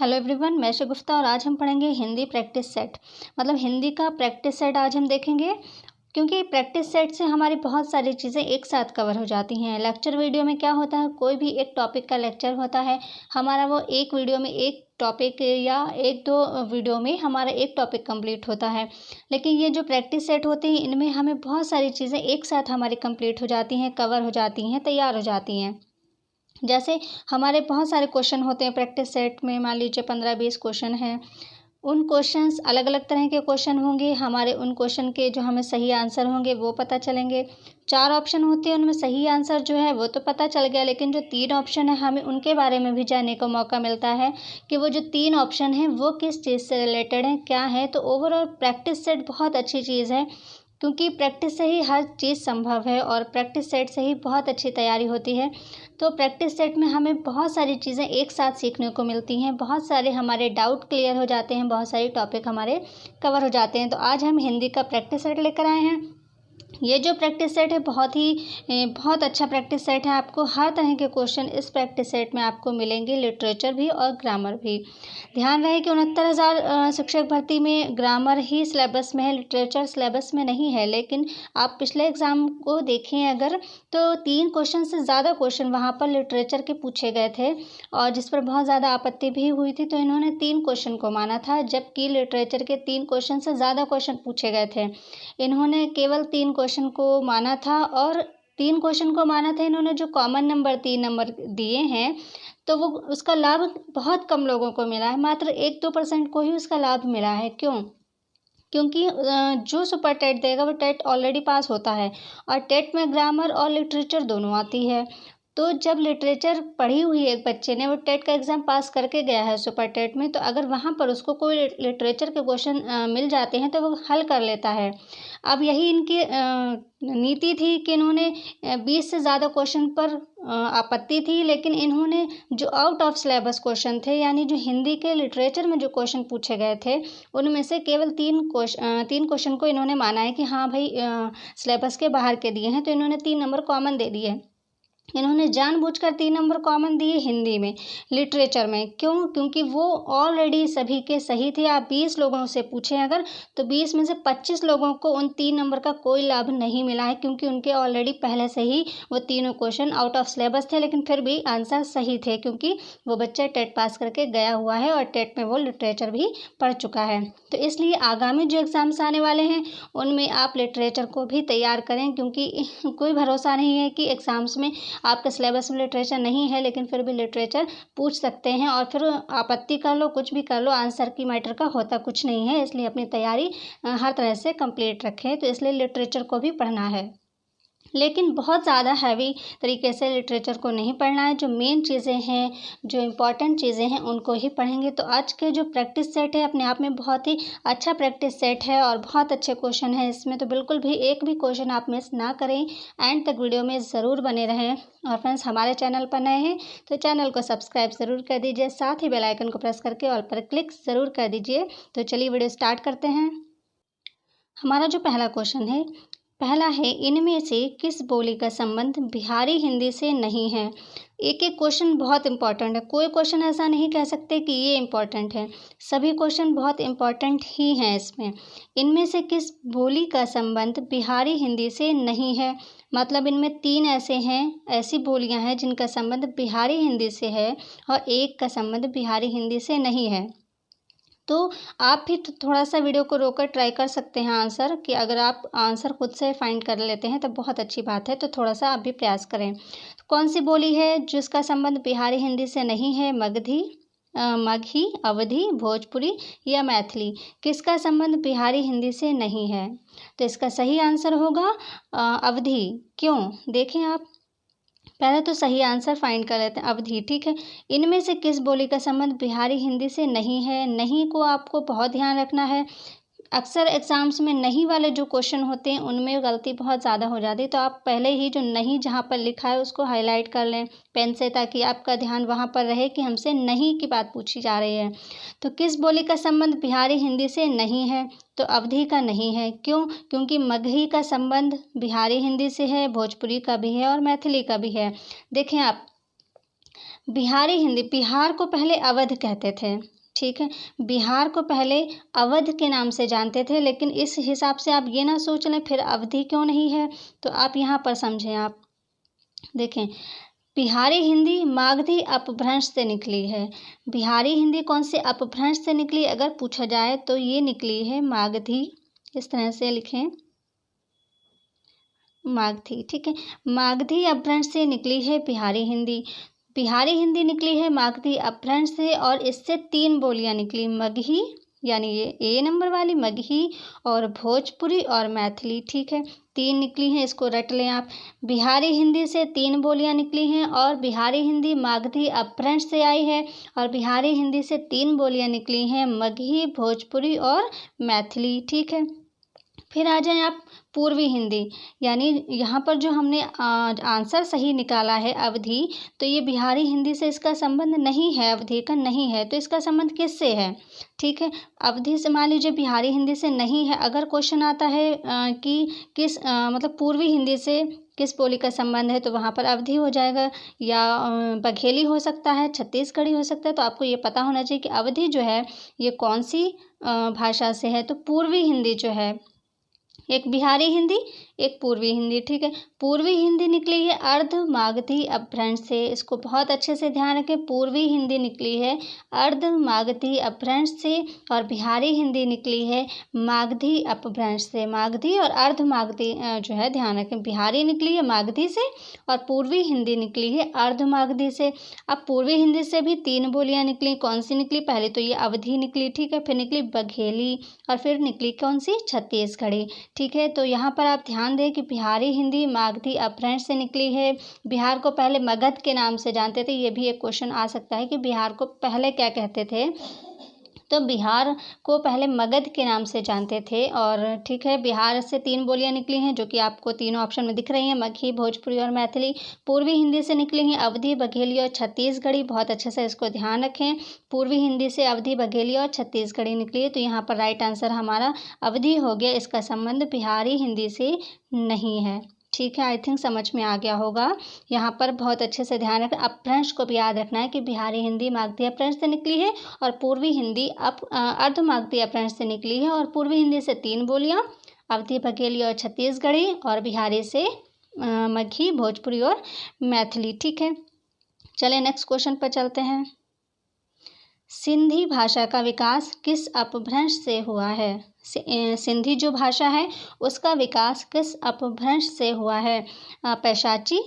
Hello everyone, मैं शगुफ्ता और आज हम पढ़ेंगे हिंदी प्रैक्टिस सेट। मतलब हिंदी का प्रैक्टिस सेट आज हम देखेंगे, क्योंकि प्रैक्टिस सेट से हमारी बहुत सारी चीज़ें एक साथ कवर हो जाती हैं। लेक्चर वीडियो में क्या होता है, कोई भी एक टॉपिक का लेक्चर होता है हमारा, वो एक वीडियो में एक टॉपिक या एक दो वीडियो में हमारा एक टॉपिक कंप्लीट होता है। लेकिन ये जो प्रैक्टिस सेट होते हैं, इनमें हमें बहुत सारी चीज़ें एक साथ हमारी कंप्लीट हो जाती हैं, कवर हो जाती हैं, तैयार हो जाती हैं। जैसे हमारे बहुत सारे क्वेश्चन होते हैं प्रैक्टिस सेट में, मान लीजिए 15-20 क्वेश्चन हैं। उन क्वेश्चंस अलग अलग तरह के क्वेश्चन होंगे हमारे, उन क्वेश्चन के जो हमें सही आंसर होंगे वो पता चलेंगे। 4 ऑप्शन होते हैं, उनमें सही आंसर जो है वो तो पता चल गया, लेकिन जो 3 ऑप्शन है हमें उनके बारे में भी जानने को मौका मिलता है कि वो जो 3 ऑप्शन हैं वो किस चीज़ से रिलेटेड हैं, क्या है। तो ओवरऑल प्रैक्टिस सेट बहुत अच्छी चीज़ है, क्योंकि प्रैक्टिस से ही हर चीज़ संभव है और प्रैक्टिस सेट से ही बहुत अच्छी तैयारी होती है। तो प्रैक्टिस सेट में हमें बहुत सारी चीज़ें एक साथ सीखने को मिलती हैं, बहुत सारे हमारे डाउट क्लियर हो जाते हैं, बहुत सारे टॉपिक हमारे कवर हो जाते हैं। तो आज हम हिंदी का प्रैक्टिस सेट लेकर आए हैं। ये जो प्रैक्टिस सेट है बहुत अच्छा प्रैक्टिस सेट है। आपको हर तरह के क्वेश्चन इस प्रैक्टिस सेट में आपको मिलेंगे, लिटरेचर भी और ग्रामर भी। ध्यान रहे कि 69,000 शिक्षक भर्ती में ग्रामर ही सिलेबस में है, लिटरेचर सिलेबस में नहीं है। लेकिन आप पिछले एग्ज़ाम को देखें अगर, तो 3 क्वेश्चन से ज़्यादा क्वेश्चन वहाँ पर लिटरेचर के पूछे गए थे, और जिस पर बहुत ज़्यादा आपत्ति भी हुई थी। तो इन्होंने 3 क्वेश्चन को माना था, जबकि लिटरेचर के 3 क्वेश्चन से ज़्यादा क्वेश्चन पूछे गए थे। इन्होंने केवल 3 क्वेश्चन को माना था, और 3 क्वेश्चन को माना था इन्होंने। जो कॉमन नंबर 3 नंबर दिए हैं, तो वो उसका लाभ बहुत कम लोगों को मिला है, मात्र 1-2% को ही उसका लाभ मिला है। क्यों? क्योंकि जो सुपर टेट देगा वो टेट ऑलरेडी पास होता है, और टेट में ग्रामर और लिटरेचर दोनों आती है। तो जब लिटरेचर पढ़ी हुई एक बच्चे ने, वो टेट का एग्ज़ाम पास करके गया है सुपर टेट में, तो अगर वहाँ पर उसको कोई लिटरेचर के क्वेश्चन मिल जाते हैं तो वो हल कर लेता है। अब यही इनकी नीति थी कि इन्होंने 20 से ज़्यादा क्वेश्चन पर आपत्ति थी, लेकिन इन्होंने जो आउट ऑफ सिलेबस क्वेश्चन थे, यानी जो हिंदी के लिटरेचर में जो क्वेश्चन पूछे गए थे, उनमें से केवल 3 क्वेश्चन को इन्होंने माना है कि हाँ भाई सिलेबस के बाहर के दिए हैं, तो इन्होंने 3 नंबर कॉमन दे दिए। इन्होंने जानबूझकर 3 नंबर कॉमन दिए हिंदी में, लिटरेचर में। क्यों? क्योंकि वो ऑलरेडी सभी के सही थे। आप 20 लोगों से पूछें अगर, तो 20 में से 25 लोगों को उन 3 नंबर का कोई लाभ नहीं मिला है, क्योंकि उनके ऑलरेडी पहले से ही वो तीनों क्वेश्चन आउट ऑफ सिलेबस थे, लेकिन फिर भी आंसर सही थे, क्योंकि वो बच्चा टेट पास करके गया हुआ है और टेट में वो लिटरेचर भी पढ़ चुका है। तो इसलिए आगामी जो एग्ज़ाम्स आने वाले हैं उनमें आप लिटरेचर को भी तैयार करें, क्योंकि कोई भरोसा नहीं है कि एग्ज़ाम्स में आपके सिलेबस में लिटरेचर नहीं है, लेकिन फिर भी लिटरेचर पूछ सकते हैं, और फिर आपत्ति कर लो, कुछ भी कर लो, आंसर की मैटर का होता कुछ नहीं है। इसलिए अपनी तैयारी हर तरह से कंप्लीट रखें। तो इसलिए लिटरेचर को भी पढ़ना है, लेकिन बहुत ज़्यादा हैवी तरीके से लिटरेचर को नहीं पढ़ना है। जो मेन चीज़ें हैं, जो इम्पॉर्टेंट चीज़ें हैं, उनको ही पढ़ेंगे। तो आज के जो प्रैक्टिस सेट है अपने आप में बहुत ही अच्छा प्रैक्टिस सेट है, और बहुत अच्छे क्वेश्चन हैं इसमें। तो बिल्कुल भी एक भी क्वेश्चन आप मिस ना करें, एंड तक वीडियो में ज़रूर बने रहें। और फ्रेंड्स, हमारे चैनल पर नए हैं तो चैनल को सब्सक्राइब ज़रूर कर दीजिए, साथ ही बेल आइकन को प्रेस करके ऑल पर क्लिक ज़रूर कर दीजिए। तो चलिए वीडियो स्टार्ट करते हैं। हमारा जो पहला क्वेश्चन है, पहला है, इनमें से किस बोली का संबंध बिहारी हिंदी से नहीं है। एक एक क्वेश्चन बहुत इंपॉर्टेंट है, कोई क्वेश्चन ऐसा नहीं कह सकते कि ये इम्पॉर्टेंट है, सभी क्वेश्चन बहुत इम्पॉर्टेंट ही हैं इसमें। इनमें से किस बोली का संबंध बिहारी हिंदी से नहीं है, मतलब इनमें 3 ऐसी बोलियां हैं जिनका संबंध बिहारी हिंदी से है, और एक का संबंध बिहारी हिंदी से नहीं है। तो आप भी थोड़ा सा वीडियो को रोककर ट्राई कर सकते हैं आंसर, कि अगर आप आंसर खुद से फाइंड कर लेते हैं तो बहुत अच्छी बात है। तो थोड़ा सा आप भी प्रयास करें। तो कौन सी बोली है जिसका संबंध बिहारी हिंदी से नहीं है? मगही, अवधी, भोजपुरी या मैथिली? किसका संबंध बिहारी हिंदी से नहीं है? तो इसका सही आंसर होगा अवधी। क्यों? देखें आप, पहले तो सही आंसर फाइंड कर लेते हैं, अवधि। ठीक है, इनमें से किस बोली का संबंध बिहारी हिंदी से नहीं है? नहीं को आपको बहुत ध्यान रखना है। अक्सर एग्ज़ाम्स में नहीं वाले जो क्वेश्चन होते हैं उनमें गलती बहुत ज़्यादा हो जाती है। तो आप पहले ही जो नहीं जहाँ पर लिखा है उसको हाईलाइट कर लें पेन से, ताकि आपका ध्यान वहाँ पर रहे कि हमसे नहीं की बात पूछी जा रही है। तो किस बोली का संबंध बिहारी हिंदी से नहीं है? तो अवधी का नहीं है। क्यों? क्योंकि मगही का संबंध बिहारी हिंदी से है, भोजपुरी का भी है और मैथिली का भी है। देखें आप, बिहारी हिंदी, बिहार को पहले अवध कहते थे, ठीक है। बिहार को पहले अवध के नाम से जानते थे, लेकिन इस हिसाब से आप ये ना सोच लें फिर अवधि क्यों नहीं है, तो आप यहाँ पर समझें। आप देखें, बिहारी हिंदी मागधी अपभ्रंश से निकली है। बिहारी हिंदी कौन से अपभ्रंश से निकली अगर पूछा जाए तो ये निकली है मागधी। इस तरह से लिखें, मागधी। ठीक है, मागधी अपभ्रंश से निकली है बिहारी हिंदी। बिहारी हिंदी निकली है मागधी अपभ्रंश से, और इससे 3 बोलियां निकली, मगही यानी ये ए नंबर वाली मगही, और भोजपुरी और मैथिली। ठीक है, 3 निकली हैं, इसको रट लें आप। बिहारी हिंदी से 3 बोलियां निकली हैं, और बिहारी हिंदी मागधी अपभ्रंश से आई है, और बिहारी हिंदी से 3 बोलियां निकली हैं, मगही, भोजपुरी और मैथिली। ठीक है, फिर आ जाएं आप पूर्वी हिंदी, यानी यहाँ पर जो हमने आंसर सही निकाला है अवधि, तो ये बिहारी हिंदी से इसका संबंध नहीं है, अवधि का नहीं है, तो इसका संबंध किससे है? ठीक है, अवधि से मान लीजिए बिहारी हिंदी से नहीं है। अगर क्वेश्चन आता है कि किस मतलब पूर्वी हिंदी से किस बोली का संबंध है, तो वहाँ पर अवधि हो जाएगा, या बघेली हो सकता है, छत्तीसगढ़ी हो सकता है। तो आपको ये पता होना चाहिए कि अवधि जो है ये कौन सी भाषा से है। तो पूर्वी हिंदी जो है, एक बिहारी हिंदी, एक पूर्वी हिंदी। ठीक है, पूर्वी हिंदी निकली है अर्ध मागधी अपभ्रंश से। इसको बहुत अच्छे से ध्यान रखें, पूर्वी हिंदी निकली है अर्ध मागधी अपभ्रंश से, और बिहारी हिंदी निकली है मागधी अपभ्रंश से। मागधी और अर्ध मागधी जो है ध्यान रखें, बिहारी निकली है मागधी से और पूर्वी हिंदी निकली है अर्ध मागधी से। अब पूर्वी हिंदी से भी 3 बोलियां निकली, कौन सी निकली? पहले तो ये अवधि निकली, ठीक है, फिर निकली बघेली, और फिर निकली कौन सी? छत्तीसगढ़ी। ठीक है, तो यहाँ पर आप ध्यान दें कि बिहारी हिंदी मागधी अपभ्रंश से निकली है। बिहार को पहले मगध के नाम से जानते थे, ये भी एक क्वेश्चन आ सकता है कि बिहार को पहले क्या कहते थे, तो बिहार को पहले मगध के नाम से जानते थे। और ठीक है, बिहार से 3 बोलियां निकली हैं जो कि आपको तीनों ऑप्शन में दिख रही हैं, मगही, भोजपुरी और मैथिली। पूर्वी हिंदी से निकली हैं अवधी, बघेली और छत्तीसगढ़ी। बहुत अच्छे से इसको ध्यान रखें, पूर्वी हिंदी से अवधी, बघेली और छत्तीसगढ़ी निकली है। तो यहाँ पर राइट आंसर हमारा अवधि हो गया, इसका संबंध बिहारी हिंदी से नहीं है। ठीक है, आई थिंक समझ में आ गया होगा। यहाँ पर बहुत अच्छे से ध्यान रखें, अपभ्रंश को भी याद रखना है कि बिहारी हिंदी मागधी अपभ्रंश से निकली है, और पूर्वी हिंदी अर्ध मागधी अपभ्रंश से निकली है। और पूर्वी हिंदी से 3 बोलियां, अवधी, बघेली और छत्तीसगढ़ी, और बिहारी से मगही, भोजपुरी और मैथिली। ठीक है, चले नेक्स्ट क्वेश्चन पर चलते हैं। सिंधी भाषा का विकास किस अपभ्रंश से हुआ है? सिंधी जो भाषा है उसका विकास किस अपभ्रंश से हुआ है? पैशाची,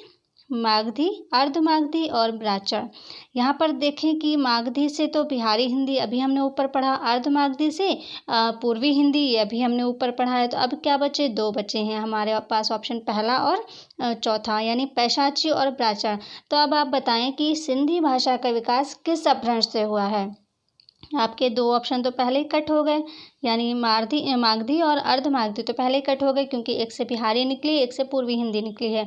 मागधी, अर्ध मागधी और ब्राचर। यहाँ पर देखें कि मागधी से तो बिहारी हिंदी अभी हमने ऊपर पढ़ा, अर्ध मागधी से पूर्वी हिंदी ये अभी हमने ऊपर पढ़ा है। तो अब क्या बचे? 2 बचे हैं हमारे पास ऑप्शन, पहला और चौथा, यानी पैशाची और ब्राचर। तो अब आप बताएं कि सिंधी भाषा का विकास किस अपभ्रंश से हुआ है? आपके 2 ऑप्शन तो पहले ही कट हो गए, यानी मागधी और अर्ध मागधी तो पहले ही कट हो गए, क्योंकि एक से बिहारी निकली, एक से पूर्वी हिंदी निकली है।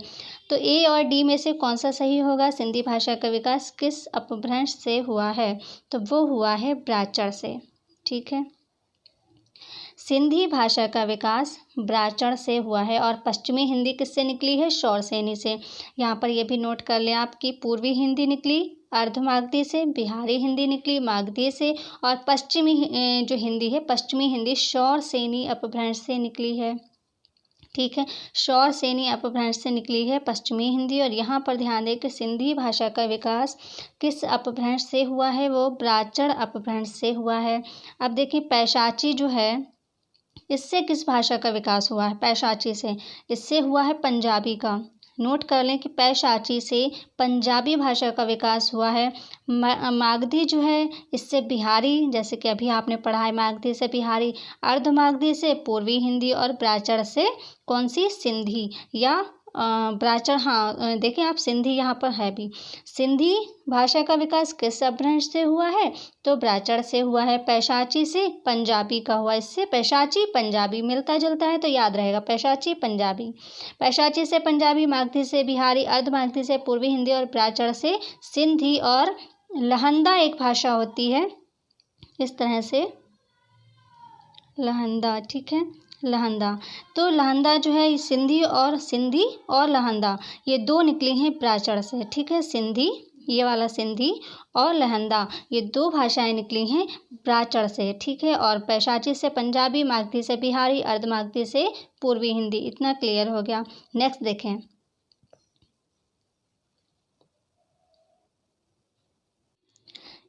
तो ए और डी में से कौन सा सही होगा? सिंधी भाषा का विकास किस अपभ्रंश से हुआ है? तो वो हुआ है ब्राचर से। ठीक है, सिंधी भाषा का विकास ब्राचर से हुआ है। और पश्चिमी हिंदी किससे निकली है? शौरसेनी से। यहाँ पर ये भी नोट कर लें आप कि पूर्वी हिंदी निकली अर्ध मागधी से, बिहारी हिंदी निकली मागधी से, और पश्चिमी जो हिंदी है, पश्चिमी हिंदी शौरसेनी अपभ्रंश से निकली है। ठीक है, शौरसेनी अपभ्रंश से निकली है पश्चिमी हिंदी। और यहाँ पर ध्यान दें कि सिंधी भाषा का विकास किस अपभ्रंश से हुआ है? वो ब्राचर अपभ्रंश से हुआ है। अब देखिए, पैशाची जो है इससे किस भाषा का विकास हुआ है? पैशाची से, इससे हुआ है पंजाबी का। नोट कर लें कि पैशाची से पंजाबी भाषा का विकास हुआ है। मागधी जो है इससे बिहारी, जैसे कि अभी आपने पढ़ा है, मागधी से बिहारी, अर्ध मागधी से पूर्वी हिंदी, और ब्राचर से कौन सी? सिंधी या ब्राचर। हाँ देखिए आप, सिंधी यहाँ पर है भी। सिंधी भाषा का विकास किस अपभ्रंश से हुआ है? तो ब्राचर से हुआ है। पैशाची से पंजाबी का हुआ, इससे पैशाची पंजाबी मिलता जुलता है, तो याद रहेगा पैशाची पंजाबी। पैशाची से पंजाबी, मागधी से बिहारी, अर्ध मागधी से पूर्वी हिंदी, और ब्राचर से सिंधी। और लहंदा एक भाषा होती है इस तरह से, लहंदा। ठीक है, लहंदा। तो लहंदा जो है सिंधी और लहंदा ये 2 निकली हैं ब्राचर से। ठीक है, सिंधी ये वाला सिंधी और लहंदा, ये 2 भाषाएं निकली हैं ब्राचड़ से, ठीक है। और पैशाची से पंजाबी, मागधी से बिहारी, अर्धमागधी से पूर्वी हिंदी। इतना क्लियर हो गया। नेक्स्ट देखें,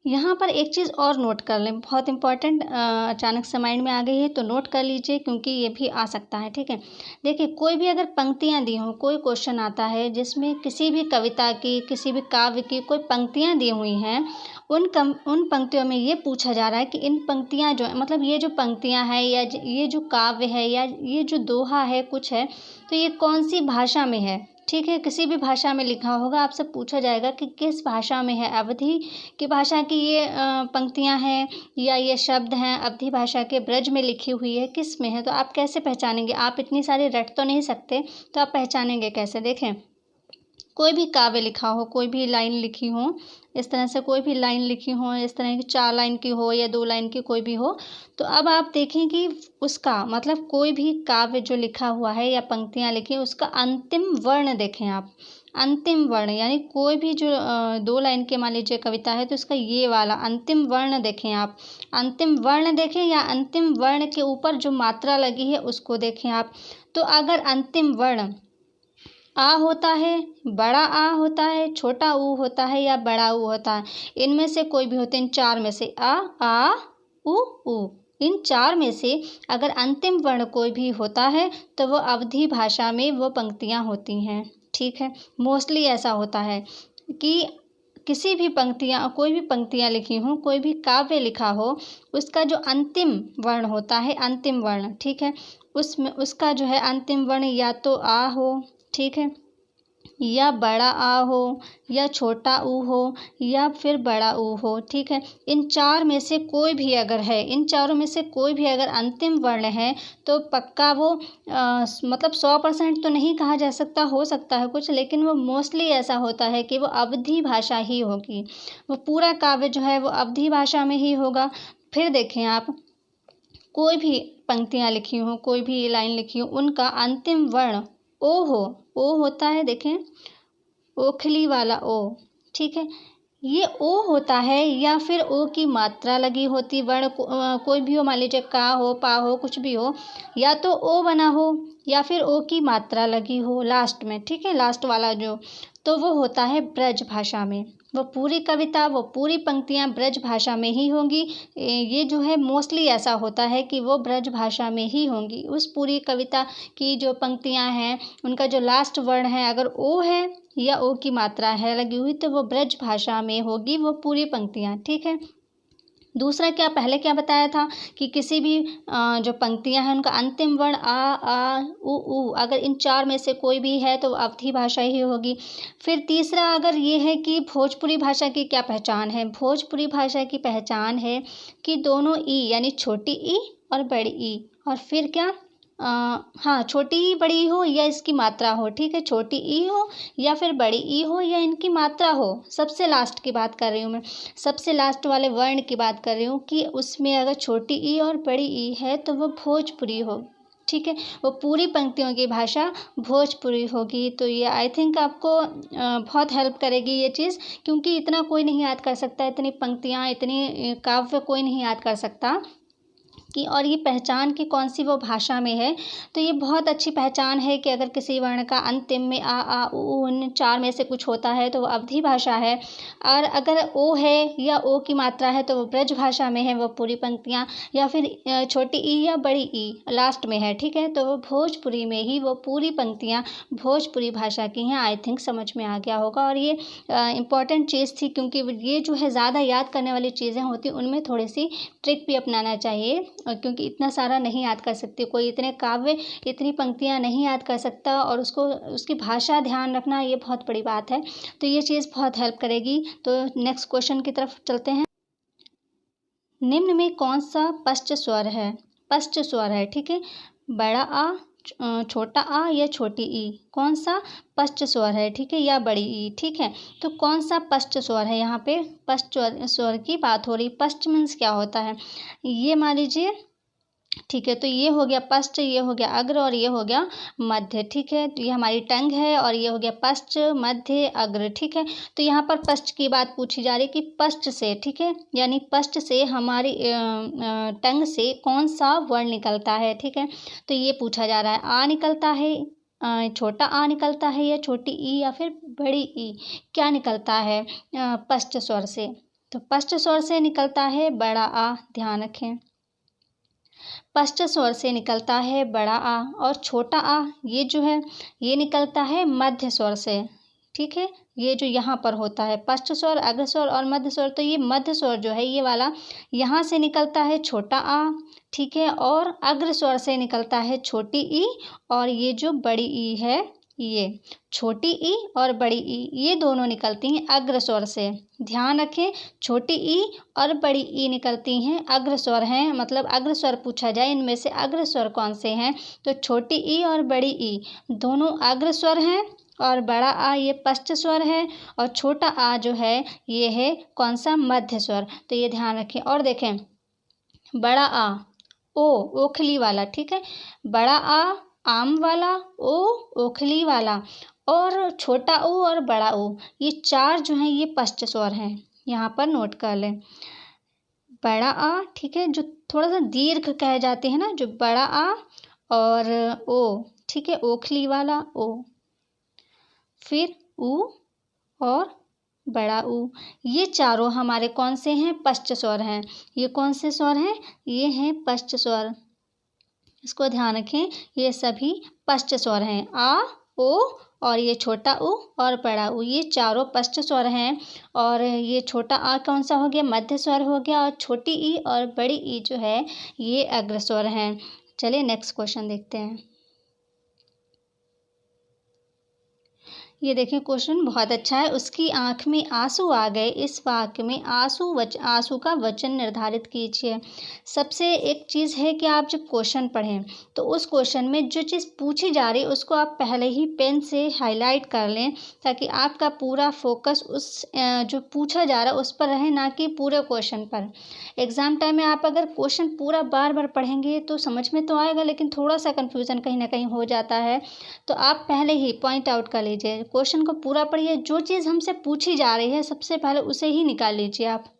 यहाँ पर एक चीज़ और नोट कर लें, बहुत इंपॉर्टेंट, अचानक से माइंड में आ गई है तो नोट कर लीजिए, क्योंकि ये भी आ सकता है, ठीक है। देखिए, कोई भी अगर पंक्तियाँ दी हों, कोई क्वेश्चन आता है जिसमें किसी भी कविता की, किसी भी काव्य की कोई पंक्तियाँ दी हुई हैं, उन पंक्तियों में ये पूछा जा रहा है कि इन पंक्तियाँ जो है, मतलब ये जो पंक्तियाँ हैं या ये जो काव्य है या ये जो दोहा है कुछ है, तो ये कौन सी भाषा में है, ठीक है। किसी भी भाषा में लिखा होगा, आपसे पूछा जाएगा कि किस भाषा में है, अवधी की भाषा की ये पंक्तियां हैं या ये शब्द हैं अवधी भाषा के ब्रज में लिखी हुई है, किस में है। तो आप कैसे पहचानेंगे? आप इतनी सारी रट तो नहीं सकते, तो आप पहचानेंगे कैसे? देखें, कोई भी काव्य लिखा हो, कोई भी लाइन लिखी हो, इस तरह से कोई भी लाइन लिखी हो, इस तरह की 4 लाइन की हो या 2 लाइन की कोई भी हो, तो अब आप देखें कि उसका मतलब कोई भी काव्य जो लिखा हुआ है या पंक्तियाँ लिखी, उसका अंतिम वर्ण देखें आप। अंतिम वर्ण यानी कोई भी जो 2 लाइन के मान लीजिए कविता है, तो उसका ये वाला अंतिम वर्ण देखें आप। अंतिम वर्ण देखें या अंतिम वर्ण के ऊपर जो मात्रा लगी है उसको देखें आप। तो अगर अंतिम वर्ण आ होता है, बड़ा आ होता है, छोटा ऊ होता है या बड़ा ऊ होता है, इनमें से कोई भी होते हैं, इन 4 में से आ ऊ, इन 4 में से अगर अंतिम वर्ण कोई भी होता है तो वो अवधी भाषा में वो पंक्तियाँ होती हैं, ठीक है। मोस्टली ऐसा होता है कि किसी भी पंक्तियाँ, कोई भी पंक्तियाँ लिखी हों, कोई भी काव्य लिखा हो, उसका जो अंतिम वर्ण होता है, अंतिम वर्ण, ठीक है, उसमें उसका जो है अंतिम वर्ण या तो आ हो, ठीक है, या बड़ा आ हो या छोटा ऊ हो या फिर बड़ा ऊ हो, ठीक है। इन 4 में से कोई भी अगर है, इन चारों में से कोई भी अगर अंतिम वर्ण है तो पक्का वो मतलब 100% तो नहीं कहा जा सकता, हो सकता है कुछ, लेकिन वो मोस्टली ऐसा होता है कि वो अवधी भाषा ही होगी, वो पूरा काव्य जो है वो अवधी भाषा में ही होगा। फिर देखें आप, कोई भी पंक्तियाँ लिखी हों, कोई भी लाइन लिखी हो, उनका अंतिम वर्ण ओ हो, ओ होता है, देखें, ओखली वाला ओ, ठीक है, ये ओ होता है या फिर ओ की मात्रा लगी होती वर्ण कोई भी हो, मान लीजिए का हो, पा हो, कुछ भी हो, या तो ओ बना हो या फिर ओ की मात्रा लगी हो लास्ट में, ठीक है, लास्ट वाला जो, तो वो होता है ब्रज भाषा में। वो पूरी कविता, वो पूरी पंक्तियाँ ब्रज भाषा में ही होंगी। ये जो है मोस्टली ऐसा होता है कि वो ब्रज भाषा में ही होंगी। उस पूरी कविता की जो पंक्तियाँ हैं, उनका जो लास्ट वर्ण है, अगर ओ है या ओ की मात्रा है लगी हुई, तो वो ब्रज भाषा में होगी वो पूरी पंक्तियाँ, ठीक है। दूसरा क्या, पहले क्या बताया था कि किसी भी जो पंक्तियां हैं उनका अंतिम वर्ण आ ऊ, अगर इन 4 में से कोई भी है तो अवधी भाषा ही होगी। फिर तीसरा अगर ये है कि भोजपुरी भाषा की क्या पहचान है, भोजपुरी भाषा की पहचान है कि दोनों ई यानी छोटी ई और बड़ी ई, और फिर क्या, हाँ, छोटी ई बड़ी हो या इसकी मात्रा हो, ठीक है, छोटी ई हो या फिर बड़ी ई हो या इनकी मात्रा हो। सबसे लास्ट की बात कर रही हूँ मैं, सबसे लास्ट वाले वर्ण की बात कर रही हूँ कि उसमें अगर छोटी ई और बड़ी ई है तो वो भोजपुरी हो, ठीक है, वो पूरी पंक्तियों की भाषा भोजपुरी होगी। तो ये आई थिंक आपको बहुत हेल्प करेगी ये चीज़, क्योंकि इतना कोई नहीं याद कर सकता, इतनी पंक्तियाँ, इतनी काव्य कोई नहीं याद कर सकता कि, और ये पहचान की कौन सी वो भाषा में है। तो ये बहुत अच्छी पहचान है कि अगर किसी वर्ण का अंतिम में आ ऊ इन 4 में से कुछ होता है तो वो अवधी भाषा है, और अगर ओ है या ओ की मात्रा है तो वो ब्रज भाषा में है वो पूरी पंक्तियाँ, या फिर छोटी ई या बड़ी ई लास्ट में है, ठीक है, तो वो भोजपुरी में ही वो पूरी पंक्तियाँ भोजपुरी भाषा की हैं। आई थिंक समझ में आ गया होगा, और ये इम्पॉर्टेंट चीज़ थी, क्योंकि ये जो है ज़्यादा याद करने वाली चीज़ें होती उनमें थोड़ी सी ट्रिक भी अपनाना चाहिए, क्योंकि इतना सारा नहीं याद कर सकती कोई, इतने काव्य, इतनी पंक्तियाँ नहीं याद कर सकता, और उसको उसकी भाषा ध्यान रखना ये बहुत बड़ी बात है। तो ये चीज़ बहुत हेल्प करेगी। तो नेक्स्ट क्वेश्चन की तरफ चलते हैं। निम्न में कौन सा पश्च स्वर है? पश्च स्वर है, ठीक है, बड़ा आ, छोटा आ या छोटी ई, कौन सा पश्च स्वर है, ठीक है, या बड़ी ई, ठीक है। तो कौन सा पश्च स्वर है, यहाँ पे पश्च स्वर की बात हो रही। पश्च मीन्स क्या होता है, ये मान लीजिए ठीक है। तो ये हो गया पश्च, ये हो गया अग्र और ये हो गया मध्य। ठीक है, तो ये हमारी टंग है और ये हो गया पश्च मध्य अग्र। ठीक है, तो यहाँ पर पश्च की बात पूछी जा रही कि पश्च से, ठीक है, यानी पश्च से हमारी टंग से कौन सा वर्ण निकलता है। ठीक है, तो ये पूछा जा रहा है। आ निकलता है, छोटा आ निकलता है या छोटी ई या फिर बड़ी ई, क्या निकलता है पश्च स्वर से। तो पश्च स्वर से निकलता है बड़ा आ, ध्यान रखें। पश्च स्वर से निकलता है बड़ा आ और छोटा आ ये जो है ये निकलता है मध्य स्वर से। ठीक है, ये जो यहाँ पर होता है पश्च स्वर, अग्र स्वर और मध्य स्वर, तो ये मध्य स्वर जो है ये वाला यहाँ से निकलता है छोटा आ। ठीक है, और अग्र स्वर से निकलता है छोटी ई और ये जो बड़ी ई है ये छोटी ई और बड़ी ई ये दोनों निकलती हैं अग्र स्वर से। ध्यान रखें, छोटी ई और बड़ी ई निकलती हैं अग्र स्वर हैं, मतलब अग्र स्वर पूछा जाए इनमें से अग्र स्वर कौन से हैं, तो छोटी ई और बड़ी ई दोनों अग्र स्वर हैं और बड़ा आ ये पश्च स्वर है और छोटा आ जो है ये है कौन सा, मध्य स्वर। तो ये ध्यान रखें। और देखें, बड़ा आ ओ ओखली वाला, ठीक है, बड़ा आ आम वाला, ओ ओखली वाला, और छोटा ओ और बड़ा ओ ये चार जो हैं ये पश्च स्वर हैं। यहाँ पर नोट कर लें, बड़ा आ, ठीक है, जो थोड़ा सा दीर्घ कहे जाते हैं ना, जो बड़ा आ और ओ, ठीक है, ओखली वाला ओ, फिर ऊ और बड़ा ऊ, ये चारों हमारे कौन से हैं, पश्च स्वर हैं। ये कौन से स्वर हैं, ये हैं पश्च स्वर। इसको ध्यान रखें, ये सभी पश्च स्वर हैं। आ ओ और ये छोटा ऊ और बड़ा ऊ ये चारों पश्च स्वर हैं। और ये छोटा आ कौन सा हो गया, मध्य स्वर हो गया, और छोटी ई और बड़ी ई जो है ये अग्र स्वर हैं। चलिए नेक्स्ट क्वेश्चन देखते हैं। ये देखिए क्वेश्चन बहुत अच्छा है। उसकी आंख में आंसू आ गए, इस वाक्य में आंसू का वचन निर्धारित कीजिए। सबसे एक चीज़ है कि आप जब क्वेश्चन पढ़ें तो उस क्वेश्चन में जो चीज़ पूछी जा रही है उसको आप पहले ही पेन से हाईलाइट कर लें, ताकि आपका पूरा फोकस उस जो पूछा जा रहा है उस पर रहे, ना कि पूरे क्वेश्चन पर। एग्ज़ाम टाइम में आप अगर क्वेश्चन पूरा बार बार पढ़ेंगे तो समझ में तो आएगा, लेकिन थोड़ा सा कन्फ्यूज़न कहीं ना कहीं हो जाता है। तो आप पहले ही पॉइंट आउट कर लीजिए, क्वेश्चन को पूरा पढ़िए, जो चीज़ हमसे पूछी जा रही है सबसे पहले उसे ही निकाल लीजिए आप।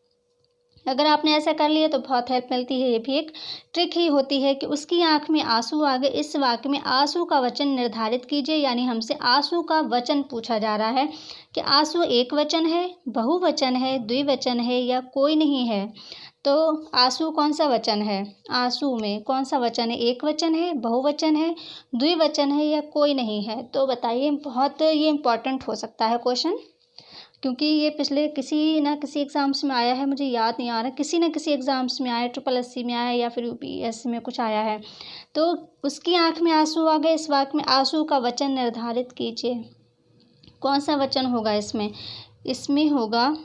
अगर आपने ऐसा कर लिया तो बहुत हेल्प मिलती है। ये भी एक ट्रिक ही होती है कि उसकी आंख में आंसू आ गए, इस वाक्य में आंसू का वचन निर्धारित कीजिए, यानी हमसे आंसू का वचन पूछा जा रहा है कि आंसू एक वचन है, बहुवचन है, द्विवचन है या कोई नहीं है। तो आंसू कौन सा वचन है, आंसू में कौन सा वचन है, एक वचन है, बहुवचन है, द्विवचन है या कोई नहीं है। तो बताइए, बहुत ये इम्पोर्टेंट हो सकता है क्वेश्चन, क्योंकि ये पिछले किसी ना किसी एग्ज़ाम्स में आया है, मुझे याद नहीं आ रहा, किसी न किसी एग्ज़ाम्स में आया, SSS में आया या फिर UPSC में कुछ आया है। तो उसकी आंख में आंसू आ गए, इस वाक्य में आंसू का वचन निर्धारित कीजिए। कौन सा वचन होगा इसमें, इसमें होगा,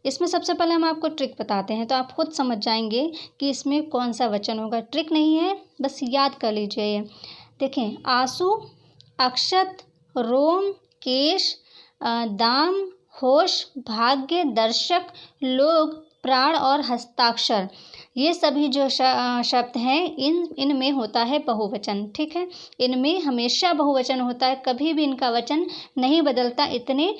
इसमें सबसे पहले हम आपको ट्रिक बताते हैं तो आप खुद समझ जाएंगे कि इसमें कौन सा वचन होगा। ट्रिक नहीं है, बस याद कर लीजिए ये। देखें, आंसू, अक्षत, रोम, केश, दाम, होश, भाग्य, दर्शक, लोग, प्राण और हस्ताक्षर, ये सभी जो शब्द हैं इनमें होता है बहुवचन। ठीक है, इनमें हमेशा बहुवचन होता है, कभी भी इनका वचन नहीं बदलता। इतने